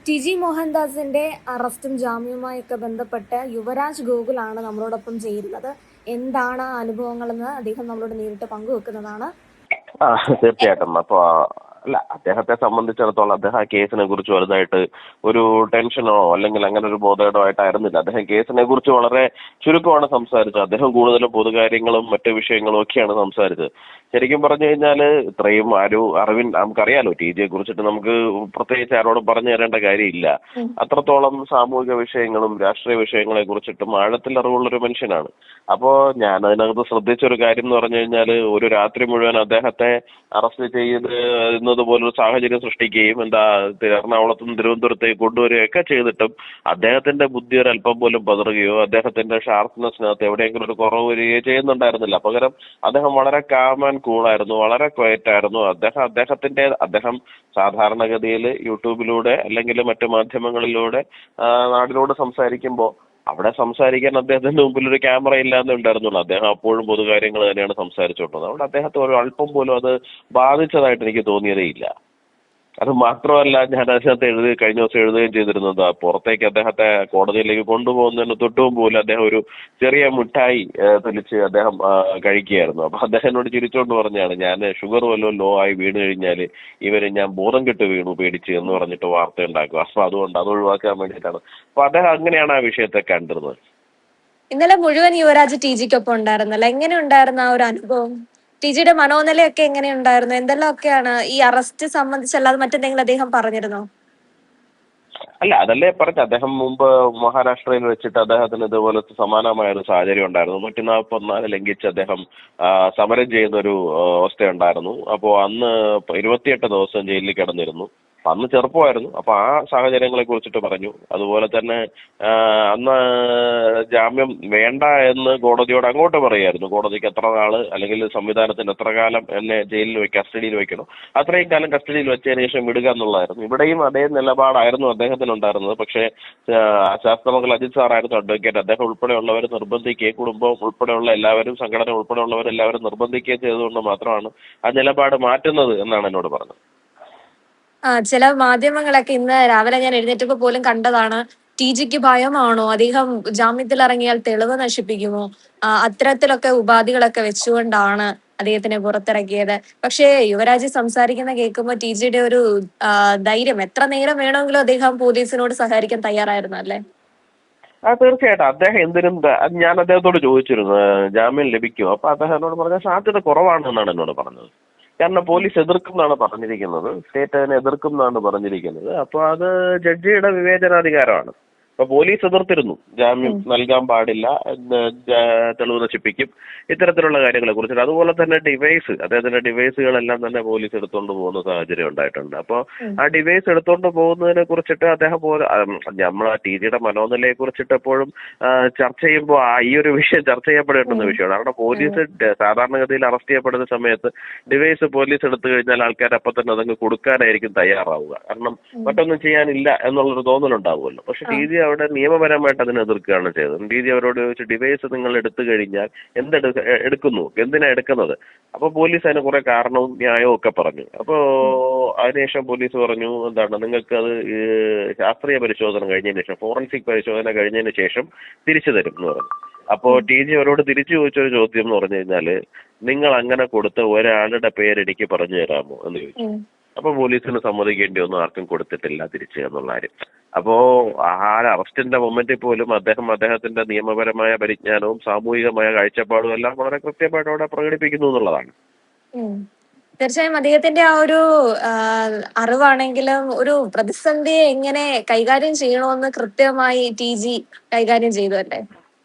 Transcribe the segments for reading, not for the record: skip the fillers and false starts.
TG. മോഹൻദാസിന്റെ അറസ്റ്റും ജാമ്യവുമായൊക്കെ ബന്ധപ്പെട്ട് യുവരാജ് ഗോകുലാണ് നമ്മളോടൊപ്പം ചേരുന്നത്. എന്താണ് ആ അനുഭവങ്ങളെന്ന് അദ്ദേഹം നമ്മളോട് നേരിട്ട് പങ്കുവെക്കുന്നതാണ്. ആ തീർച്ചയായിട്ടും. അപ്പൊ അല്ല, അദ്ദേഹത്തെ സംബന്ധിച്ചിടത്തോളം അദ്ദേഹം ആ കേസിനെ കുറിച്ച് വലുതായിട്ട് ഒരു ടെൻഷനോ അല്ലെങ്കിൽ അങ്ങനെ ഒരു ബോധേടോ ആയിട്ടായിരുന്നില്ല. അദ്ദേഹം കേസിനെ കുറിച്ച് വളരെ ചുരുക്കമാണ് സംസാരിച്ചത്. അദ്ദേഹം കൂടുതലും പൊതുകാര്യങ്ങളും മറ്റു വിഷയങ്ങളും ഒക്കെയാണ് സംസാരിച്ചത്. ശരിക്കും പറഞ്ഞു കഴിഞ്ഞാൽ ഇത്രയും നമുക്കറിയാലോ ടി.ജിയെ കുറിച്ചിട്ട് നമുക്ക് പ്രത്യേകിച്ച് ആരോടും പറഞ്ഞു തരേണ്ട കാര്യമില്ല. അത്രത്തോളം സാമൂഹിക വിഷയങ്ങളും രാഷ്ട്രീയ വിഷയങ്ങളെ കുറിച്ചിട്ടും ആഴത്തിൽ അറിവുള്ളൊരു മനുഷ്യനാണ്. അപ്പോൾ ഞാൻ അതിനകത്ത് ശ്രദ്ധിച്ചൊരു കാര്യം എന്ന് പറഞ്ഞു കഴിഞ്ഞാൽ ഒരു രാത്രി മുഴുവൻ അദ്ദേഹത്തെ അറസ്റ്റ് ചെയ്യുന്നത് പോലൊരു സാഹചര്യം സൃഷ്ടിക്കുകയും എറണാകുളത്ത് നിന്ന് തിരുവനന്തപുരത്തേക്ക് കൊണ്ടുവരികയൊക്കെ ചെയ്തിട്ടും അദ്ദേഹത്തിന്റെ ബുദ്ധി ഒരല്പം പോലും പതറുകയോ അദ്ദേഹത്തിന്റെ ഷാർപ്പ്നെസ്സിനകത്ത് എവിടെയെങ്കിലും ഒരു കുറവ് വരികയോ ചെയ്യുന്നുണ്ടായിരുന്നില്ല. പകരം അദ്ദേഹം വളരെ കാം ആൻഡ് കൂളായിരുന്നു, വളരെ ക്വയറ്റ് ആയിരുന്നു. അദ്ദേഹം സാധാരണഗതിയിൽ യൂട്യൂബിലൂടെ അല്ലെങ്കിൽ മറ്റു മാധ്യമങ്ങളിലൂടെ നാടിനോട് സംസാരിക്കുമ്പോൾ അവിടെ സംസാരിക്കാൻ അദ്ദേഹത്തിന്റെ മുമ്പിൽ ഒരു ക്യാമറ ഇല്ലാന്നേ ഉണ്ടായിരുന്നുള്ളൂ. അദ്ദേഹം അപ്പോഴും പൊതുകാര്യങ്ങൾ തന്നെയാണ് സംസാരിച്ചുകൊണ്ടത്. അതുകൊണ്ട് അദ്ദേഹത്തെ ഒരു അല്പം പോലും അത് ബാധിച്ചതായിട്ട് എനിക്ക് തോന്നിയതേ ഇല്ല. അത് മാത്രമല്ല, ഞാൻ അതിനകത്ത് കഴിഞ്ഞ ദിവസം എഴുതുകയും ചെയ്തിരുന്നത് പുറത്തേക്ക് അദ്ദേഹത്തെ കോടതിയിലേക്ക് കൊണ്ടുപോകുന്നതിന് തൊട്ടും പോലും അദ്ദേഹം ഒരു ചെറിയ മിഠായി തെളിച്ച് അദ്ദേഹം കഴിക്കുകയായിരുന്നു. അപ്പൊ അദ്ദേഹം എന്നോട് ചിരിച്ചോണ്ട് പറഞ്ഞാണ്, ഞാൻ ഷുഗർ വല്ലതും ലോ ആയി വീണ് കഴിഞ്ഞാൽ ഞാൻ ബോധം കെട്ട് വീണു പേടിച്ച് എന്ന് പറഞ്ഞിട്ട് വാർത്ത ഉണ്ടാക്കുക. അപ്പൊ അതുകൊണ്ട് അത് ഒഴിവാക്കാൻ വേണ്ടിയിട്ടാണ്. അപ്പൊ അദ്ദേഹം അങ്ങനെയാണ് ആ വിഷയത്തെ കണ്ടിരുന്നത്. ഇന്നലെ മുഴുവൻ യുവരാജ് ടി.ജിക്കൊപ്പം ഉണ്ടായിരുന്നല്ലോ. എങ്ങനെ ഉണ്ടായിരുന്നു ആ ഒരു അനുഭവം? ടി.ജിയുടെ മനോനിലയൊക്കെ എങ്ങനെയുണ്ടായിരുന്നു? എന്തെല്ലാമൊക്കെയാണ് ഈ അറസ്റ്റ് സംബന്ധിച്ചല്ലാതെ മറ്റെന്തെങ്കിലും അദ്ദേഹം പറഞ്ഞിരുന്നോ? അല്ല, അതല്ലേ പറഞ്ഞ അദ്ദേഹം മുമ്പ് മഹാരാഷ്ട്രയിൽ വെച്ചിട്ട് അദ്ദേഹത്തിന് ഇതുപോലത്തെ സമാനമായ ഒരു സാഹചര്യം ഉണ്ടായിരുന്നു. 144 ലംഘിച്ച് അദ്ദേഹം സമരം ചെയ്യുന്ന ഒരു അവസ്ഥയുണ്ടായിരുന്നു. അപ്പോൾ അന്ന് 28 ദിവസം ജയിലിൽ കിടന്നിരുന്നു. അന്ന് ചെറുപ്പമായിരുന്നു. അപ്പൊ ആ സാഹചര്യങ്ങളെ കുറിച്ചിട്ട് പറഞ്ഞു. അതുപോലെ തന്നെ അന്ന് ജാമ്യം വേണ്ട എന്ന് കോടതിയോട് അങ്ങോട്ട് പറയായിരുന്നു. കോടതിക്ക് എത്ര നാള് അല്ലെങ്കിൽ സംവിധാനത്തിന് എത്ര കാലം എന്നെ കസ്റ്റഡിയിൽ വെക്കണോ അത്രയും കാലം കസ്റ്റഡിയിൽ വെച്ചതിന് ശേഷം വിടുക എന്നുള്ളതായിരുന്നു. ഇവിടെയും അതേ നിലപാടായിരുന്നു അദ്ദേഹത്തിനുണ്ടായിരുന്നത്. പക്ഷേ ശാസ്ത്രമംഗൽ അജിത് സാറായിരുന്നു അഡ്വക്കേറ്റ്. അദ്ദേഹം ഉൾപ്പെടെയുള്ളവർ നിർബന്ധിക്കുകയും കുടുംബം ഉൾപ്പെടെയുള്ള എല്ലാവരും സംഘടന ഉൾപ്പെടെയുള്ളവർ എല്ലാവരും നിർബന്ധിക്കുകയും ചെയ്തുകൊണ്ട് മാത്രമാണ് ആ നിലപാട് മാറ്റുന്നത് എന്നാണ് എന്നോട് പറഞ്ഞത്. ചില മാധ്യമങ്ങളൊക്കെ ഇന്ന് രാവിലെ ഞാൻ എഴുന്നേറ്റപ്പോ പോലും കണ്ടതാണ്. ടി.ജിക്ക് ഭയമാണോ? അദ്ദേഹം ജാമ്യത്തിൽ ഇറങ്ങിയാൽ തെളിവ് നശിപ്പിക്കുമോ? അത്തരത്തിലൊക്കെ ഉപാധികളൊക്കെ വെച്ചുകൊണ്ടാണ് അദ്ദേഹത്തിനെ പുറത്തിറക്കിയത്. പക്ഷേ യുവരാജ് സംസാരിക്കുന്ന കേൾക്കുമ്പോൾ ടി.ജിയുടെ ഒരു ധൈര്യം, എത്ര നേരം വേണമെങ്കിലും അദ്ദേഹം പോലീസിനോട് സഹകരിക്കാൻ തയ്യാറായിരുന്നു അല്ലേ? തീർച്ചയായിട്ടും. അദ്ദേഹം ഞാൻ അദ്ദേഹത്തോട് ചോദിച്ചിരുന്നു ജാമ്യം ലഭിക്കുമോ. അപ്പൊ അദ്ദേഹം എന്നോട് പറഞ്ഞ സാധ്യത കുറവാണെന്നാണ് എന്നോട് പറഞ്ഞത്. കാരണം പോലീസ് എതിർക്കും എന്നാണ് പറഞ്ഞിരിക്കുന്നത്, സ്റ്റേറ്റ് അതിനെ എതിർക്കും എന്നാണ് പറഞ്ഞിരിക്കുന്നത്. അപ്പോൾ അത് ജഡ്ജിയുടെ വിവേചനാധികാരമാണ്. അപ്പൊ പോലീസ് എതിർത്തിരുന്നു, ജാമ്യം നൽകാൻ പാടില്ല, തെളിവ് നശിപ്പിക്കും, ഇത്തരത്തിലുള്ള കാര്യങ്ങളെ കുറിച്ചിട്ട്. അതുപോലെ തന്നെ അദ്ദേഹത്തിന്റെ ഡിവൈസുകളെല്ലാം തന്നെ പോലീസ് എടുത്തുകൊണ്ട് പോകുന്ന സാഹചര്യം ഉണ്ടായിട്ടുണ്ട്. അപ്പോൾ ആ ഡിവൈസ് എടുത്തുകൊണ്ട് പോകുന്നതിനെ കുറിച്ചിട്ട് അദ്ദേഹം നമ്മൾ ആ ടി.ജിയുടെ മനോനിലയെ കുറിച്ചിട്ട് എപ്പോഴും ചർച്ച ചെയ്യുമ്പോൾ ഈ ഒരു വിഷയം ചർച്ച ചെയ്യപ്പെടേണ്ടുന്ന വിഷയമാണ്. കാരണം പോലീസ് സാധാരണഗതിയിൽ അറസ്റ്റ് ചെയ്യപ്പെടുന്ന സമയത്ത് ഡിവൈസ് പോലീസ് എടുത്തു കഴിഞ്ഞാൽ ആൾക്കാർ അപ്പം തന്നെ അതങ്ങ് കൊടുക്കാനായിരിക്കും തയ്യാറാവുക. കാരണം മറ്റൊന്നും ചെയ്യാനില്ല എന്നുള്ളൊരു തോന്നലുണ്ടാവുമല്ലോ. പക്ഷെ ടി.ജി അവിടെ നിയമപരമായിട്ട് അതിനെ എതിർക്കുകയാണ് ചെയ്തത്. ടി.ജി അവരോട് ചോദിച്ചു, ഡിവൈസ് നിങ്ങൾ എടുത്തു കഴിഞ്ഞാൽ എടുക്കുന്നു, എന്തിനാ എടുക്കുന്നത്? അപ്പൊ പോലീസ് അതിന് കുറെ കാരണവും ന്യായവും ഒക്കെ പറഞ്ഞു. അപ്പോ അതിനുശേഷം പോലീസ് പറഞ്ഞു, നിങ്ങൾക്ക് അത് ശാസ്ത്രീയ പരിശോധന കഴിഞ്ഞതിന് ശേഷം, ഫോറൻസിക് പരിശോധന കഴിഞ്ഞതിന് ശേഷം തിരിച്ചു തരും എന്ന് പറഞ്ഞു. അപ്പോ ടി.ജി അവരോട് തിരിച്ചു ചോദിച്ചൊരു ചോദ്യം എന്ന് പറഞ്ഞു കഴിഞ്ഞാല്, നിങ്ങൾ അങ്ങനെ കൊടുത്ത ഒരാളുടെ പേര് എനിക്ക് പറഞ്ഞു തരാമോ എന്ന് ചോദിച്ചു. അപ്പൊ പോലീസിന് സമ്മതിക്കേണ്ടി ഒന്നും ആർക്കും കൊടുത്തിട്ടില്ല തിരിച്ച് എന്നുള്ള കാര്യം. അപ്പോ ആ അറസ്റ്റിന്റെ മൊമെന്റിൽ പോലും അദ്ദേഹത്തിന്റെ നിയമപരമായ പരിജ്ഞാനവും സാമൂഹികമായ കാഴ്ചപ്പാടും എല്ലാം വളരെ കൃത്യമായിട്ട് അവിടെ പ്രകടിപ്പിക്കുന്നു എന്നുള്ളതാണ്. തീർച്ചയായും അദ്ദേഹത്തിന്റെ ആ ഒരു അറിവാണെങ്കിലും ഒരു പ്രതിസന്ധിയെ എങ്ങനെ കൈകാര്യം ചെയ്യണമെന്ന് കൃത്യമായി ടി.ജി കൈകാര്യം ചെയ്തു അല്ലേ?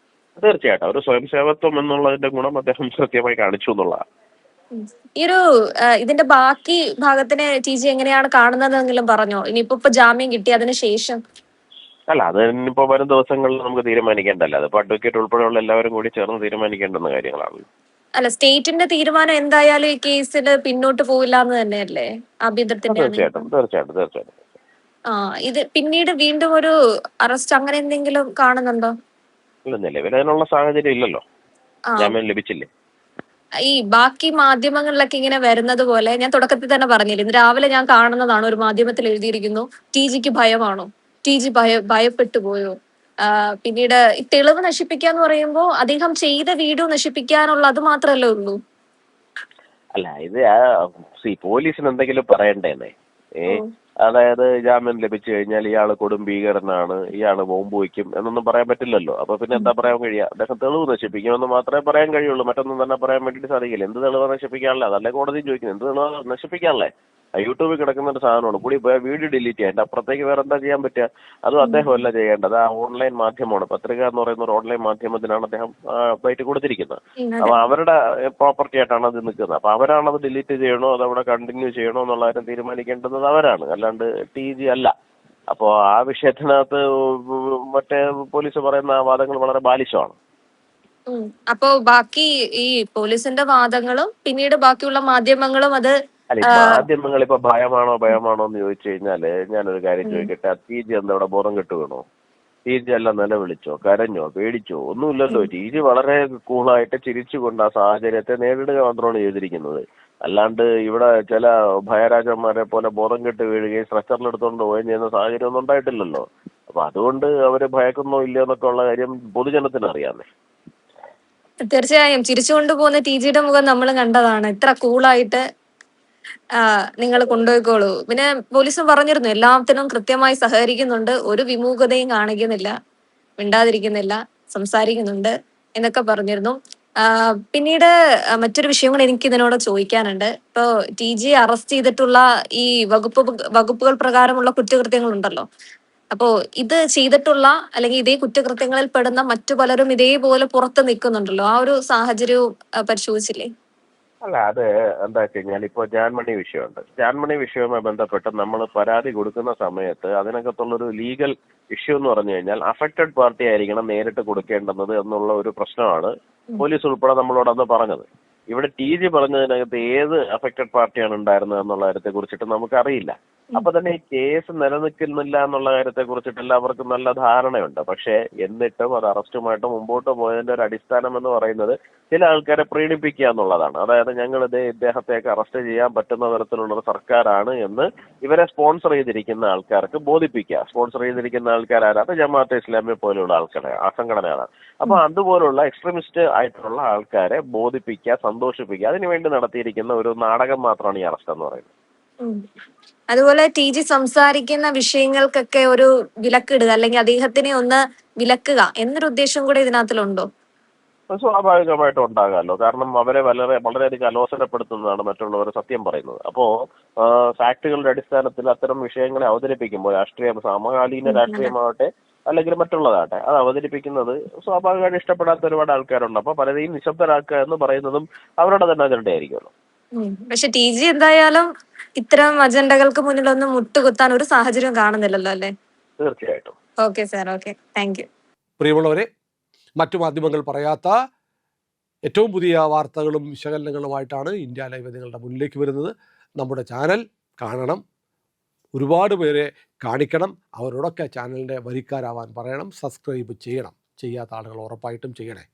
തീർച്ചയായിട്ടും ഒരു സ്വയം സേവത്വം എന്നുള്ളതിന്റെ ഗുണം അദ്ദേഹം കൃത്യമായി കാണിച്ചു എന്നുള്ളതാണ്. ഈ ഒരു ഇതിന്റെ ബാക്കി ഭാഗത്തിനെ ടി.ജി എങ്ങനെയാണ് കാണുന്നതെന്നെങ്കിലും പറഞ്ഞോ? ഇനിയിപ്പോ ജാമ്യം കിട്ടി അതിന് ശേഷം? അല്ല, അത് ഇനിയിപ്പോ വരും ദിവസങ്ങളിൽ നമുക്ക് തീരുമാനിക്കേണ്ടല്ല. അതിപ്പോ അഡ്വക്കേറ്റ് ഉൾപ്പെടെയുള്ള എല്ലാവരും കൂടി ചേർന്ന് തീരുമാനിക്കേണ്ടുന്ന കാര്യങ്ങളാണ്. അല്ല, സ്റ്റേറ്റിന്റെ തീരുമാനം എന്തായാലും ഈ കേസിൽ പിന്നോട്ട് പോവില്ല എന്ന് തന്നെയല്ലേ ആഭ്യന്തരത്തിന്റെ? തീർച്ചയായിട്ടും. ഇത് പിന്നീട് വീണ്ടും ഒരു അറസ്റ്റ് അങ്ങനെ എന്തെങ്കിലും കാണുന്നുണ്ടോ? ഇല്ല, നിലവിൽ അതിനുള്ള സാഹചര്യം ഇല്ലല്ലോ. ജാമ്യം ലഭിച്ചില്ലേ? ഈ ബാക്കി മാധ്യമങ്ങളിലൊക്കെ ഇങ്ങനെ വരുന്നത് പോലെ ഞാൻ തുടക്കത്തിൽ തന്നെ പറഞ്ഞില്ല, ഇന്ന് രാവിലെ ഞാൻ കാണുന്നതാണ്, ഒരു മാധ്യമത്തിൽ എഴുതിയിരിക്കുന്നു ടി ജിക്ക് ഭയമാണോ, ടി ജി ഭയപ്പെട്ടു പോയോ. പിന്നീട് ഈ തെളിവ് നശിപ്പിക്കാന്ന് പറയുമ്പോൾ അദ്ദേഹം ചെയ്ത വീഡിയോ നശിപ്പിക്കാനുള്ള അത് മാത്രമല്ലേ ഉള്ളൂ. അല്ല ഇത് പോലീസിന് എന്തെങ്കിലും പറയണ്ടേന്നേ. ഏ ഓ. അതായത് ജാമ്യം ലഭിച്ചു കഴിഞ്ഞാൽ ഇയാള് കൊടും ഭീകരനാണ്, ഇയാള് ബോംബ് വയ്ക്കും എന്നൊന്നും പറയാൻ പറ്റില്ലല്ലോ. അപ്പൊ പിന്നെ എന്താ പറയാൻ കഴിയുക? അദ്ദേഹം തെളിവ് നശിപ്പിക്കുമെന്ന് മാത്രമേ പറയാൻ കഴിയുള്ളൂ. മറ്റൊന്നും തന്നെ പറയാൻ വേണ്ടിയിട്ട് സാധിക്കില്ല. എന്ത് തെളിവ് നശിപ്പിക്കാനല്ലേ? അതല്ലേ കോടതി ചോദിക്കുന്നത്. എന്ത് തെളിവ് നശിപ്പിക്കാനല്ലേ? യൂട്യൂബിൽ കിടക്കുന്ന ഒരു സാധനമാണ്. കൂടി പോയാൽ വീഡിയോ ഡിലീറ്റ് ചെയ്യാം. അതിന്റെ അപ്പുറത്തേക്ക് വേറെ എന്താ ചെയ്യാൻ പറ്റുക? അതും അദ്ദേഹമല്ല ചെയ്യേണ്ടത്. ആ ഓൺലൈൻ മാധ്യമമാണ്. പത്രിക എന്ന് പറയുന്ന ഒരു ഓൺലൈൻ മാധ്യമത്തിനാണ് അദ്ദേഹം ബൈറ്റ് കൊടുത്തിരിക്കുന്നത്. അതെ. അപ്പൊ അവരുടെ പ്രോപ്പർട്ടി ആയിട്ടാണ് അത് നിൽക്കുന്നത്. അപ്പൊ അവരാണത് ഡിലീറ്റ് ചെയ്യണോ അത് അവിടെ കണ്ടിന്യൂ ചെയ്യണോ എന്നുള്ള കാര്യം തീരുമാനിക്കേണ്ടത് അവരാണ്, അല്ലാണ്ട് ടി ജി അല്ല. അപ്പോൾ ആ വിഷയത്തിനകത്ത് മറ്റേ പോലീസ് പറയുന്ന വാദങ്ങൾ വളരെ ബാലിശമാണ്. അപ്പോ ബാക്കി ഈ പോലീസിന്റെ വാദങ്ങളും പിന്നീട് ബാക്കിയുള്ള മാധ്യമങ്ങളും അത് അല്ല, ഈ മാധ്യമങ്ങൾ ഇപ്പൊ ഭയമാണോ എന്ന് ചോദിച്ചു കഴിഞ്ഞാല് ഞാനൊരു കാര്യം ചോദിക്കട്ടെ. ടി ജി എന്താ ഇവിടെ ബോധം കെട്ട് വീണോ? ടി ജി എല്ലാം നിലവിളിച്ചോ, കരഞ്ഞോ, പേടിച്ചോ? ഒന്നുമില്ലല്ലോ. ടി ജി വളരെ കൂളായിട്ട് ചിരിച്ചുകൊണ്ട് ആ സാഹചര്യത്തെ നേരിടുക മാത്രമാണ് ചെയ്തിരിക്കുന്നത്. അല്ലാണ്ട് ഇവിടെ ചില ഭയരാജന്മാരെ പോലെ ബോധം കെട്ട് വീഴുകയും സ്ട്രെച്ചറിലെടുത്തോണ്ട് പോവുകയും ചെയ്യുന്ന സാഹചര്യം ഒന്നും ഉണ്ടായിട്ടില്ലല്ലോ. അപ്പൊ അതുകൊണ്ട് അവര് ഭയക്കുന്നോ ഇല്ലയോ എന്നൊക്കെ ഉള്ള കാര്യം പൊതുജനത്തിന് അറിയാമേ. തീർച്ചയായും ചിരിച്ചുകൊണ്ട് പോകുന്ന ടി ജിയുടെ മുഖം നമ്മൾ കണ്ടതാണ്. ഇത്ര കൂളായിട്ട് നിങ്ങൾ കൊണ്ടുപോയിക്കോളൂ. പിന്നെ പോലീസും പറഞ്ഞിരുന്നു എല്ലാത്തിനും കൃത്യമായി സഹകരിക്കുന്നുണ്ട്, ഒരു വിമുഖതയും കാണിക്കുന്നില്ല, മിണ്ടാതിരിക്കുന്നില്ല, സംസാരിക്കുന്നുണ്ട് എന്നൊക്കെ പറഞ്ഞിരുന്നു. പിന്നീട് മറ്റൊരു വിഷയം കൂടെ എനിക്ക് ഇതിനോട് ചോദിക്കാനുണ്ട്. ഇപ്പോ ടി ജി അറസ്റ്റ് ചെയ്തിട്ടുള്ള ഈ വകുപ്പുകൾ പ്രകാരമുള്ള കുറ്റകൃത്യങ്ങൾ ഉണ്ടല്ലോ. അപ്പോ ഇത് ചെയ്തിട്ടുള്ള അല്ലെങ്കിൽ ഇതേ കുറ്റകൃത്യങ്ങളിൽ പെടുന്ന മറ്റു പലരും ഇതേപോലെ പുറത്ത് നിൽക്കുന്നുണ്ടല്ലോ. ആ ഒരു സാഹചര്യവും പരിശോധിച്ചില്ലേ? അല്ല, അത് എന്താ വെച്ച് കഴിഞ്ഞാൽ ഇപ്പൊ ജാൻമണി വിഷയമുണ്ട്. ജാൻമണി വിഷയവുമായി ബന്ധപ്പെട്ട് നമ്മൾ പരാതി കൊടുക്കുന്ന സമയത്ത് അതിനകത്തുള്ളൊരു ലീഗൽ ഇഷ്യൂ എന്ന് പറഞ്ഞു കഴിഞ്ഞാൽ അഫക്റ്റഡ് പാർട്ടി ആയിരിക്കണം നേരിട്ട് കൊടുക്കേണ്ടുന്നത് എന്നുള്ള ഒരു പ്രശ്നമാണ് പോലീസ് ഉൾപ്പെടെ നമ്മളോട് അന്ന് പറഞ്ഞത്. ഇവിടെ ടി ജി പറഞ്ഞതിനകത്ത് ഏത് അഫക്റ്റഡ് പാർട്ടിയാണ് ഉണ്ടായിരുന്നത് എന്നുള്ള കാര്യത്തെ കുറിച്ചിട്ട് നമുക്കറിയില്ല. അപ്പൊ തന്നെ ഈ കേസ് നിലനിൽക്കുന്നില്ല എന്നുള്ള കാര്യത്തെ കുറിച്ചിട്ട് എല്ലാവർക്കും നല്ല ധാരണയുണ്ട്. പക്ഷേ എന്നിട്ടും അത് അറസ്റ്റുമായിട്ട് മുമ്പോട്ട് പോയതിന്റെ ഒരു അടിസ്ഥാനം എന്ന് പറയുന്നത് ചില ആൾക്കാരെ പ്രീണിപ്പിക്കുക എന്നുള്ളതാണ്. അതായത് ഞങ്ങൾ ഇദ്ദേഹത്തെയൊക്കെ അറസ്റ്റ് ചെയ്യാൻ പറ്റുന്ന തരത്തിലുള്ള ഒരു സർക്കാരാണ് എന്ന് ഇവരെ സ്പോൺസർ ചെയ്തിരിക്കുന്ന ആൾക്കാർക്ക് ബോധിപ്പിക്കുക. സ്പോൺസർ ചെയ്തിരിക്കുന്ന ആൾക്കാരാണ് അത് ജമാഅത്തെ ഇസ്ലാമി പോലെയുള്ള ആൾക്കാരെ, ആ സംഘടനയാണ്. അപ്പൊ അതുപോലുള്ള എക്സ്ട്രീമിസ്റ്റ് ആയിട്ടുള്ള ആൾക്കാരെ ബോധിപ്പിക്കുക, സന്തോഷിപ്പിക്കുക, അതിനുവേണ്ടി നടത്തിയിരിക്കുന്ന ഒരു നാടകം മാത്രമാണ് ഈ അറസ്റ്റ് എന്ന് പറയുന്നത്. അതുപോലെ ടി ജി സംസാരിക്കുന്ന വിഷയങ്ങൾക്കൊക്കെ ഒരു വിലക്കിടുക അല്ലെങ്കിൽ അദ്ദേഹത്തിനെ ഒന്ന് വിലക്കുക എന്നൊരു ഉദ്ദേശം കൂടെ ഇതിനകത്തിലുണ്ടോ? സ്വാഭാവികമായിട്ടും ഉണ്ടാകാമല്ലോ. കാരണം അവരെ വളരെയധികം അലോസരപ്പെടുത്തുന്നതാണ് മറ്റുള്ളവർ സത്യം പറയുന്നത്. അപ്പോ ഫാക്ടുകളുടെ അടിസ്ഥാനത്തിൽ അത്തരം വിഷയങ്ങളെ അവതരിപ്പിക്കുമ്പോൾ സമകാലീന രാഷ്ട്രീയമാവട്ടെ അല്ലെങ്കിൽ മറ്റുള്ളതാകട്ടെ അത് അവതരിപ്പിക്കുന്നത് സ്വാഭാവികമായിട്ട് ഇഷ്ടപ്പെടാത്ത ഒരുപാട് ആൾക്കാരുണ്ട്. അപ്പൊ പലരെയും നിശബ്ദരാക്കുക എന്ന് പറയുന്നതും അവരുടെ തന്നെ അജണ്ട ആയിരിക്കുമല്ലോ. പക്ഷെ ടി ജി എന്തായാലും ഇത്തരം അജണ്ടകൾക്ക് മുന്നിലൊന്നും മുട്ടുകുത്താൻ ഒരു സാഹചര്യം കാണുന്നില്ലല്ലോ അല്ലേ? തീർച്ചയായിട്ടും. Okay sir, okay, thank you. പ്രിയമുള്ളവരെ, മറ്റു മാധ്യമങ്ങൾ പറയാത്ത ഏറ്റവും പുതിയ വാർത്തകളും വിശകലനങ്ങളുമായിട്ടാണ് ഇന്ത്യ ലൈവ് നിങ്ങളുടെ മുന്നിലേക്ക് വരുന്നത്. നമ്മുടെ ചാനൽ കാണണം, ഒരുപാട് പേരെ കാണിക്കണം, അവരോടൊക്കെ ചാനലിൻ്റെ വരിക്കാരാവാൻ പറയണം, സബ്സ്ക്രൈബ് ചെയ്യണം. ചെയ്യാത്ത ആളുകൾ ഉറപ്പായിട്ടും ചെയ്യണേ.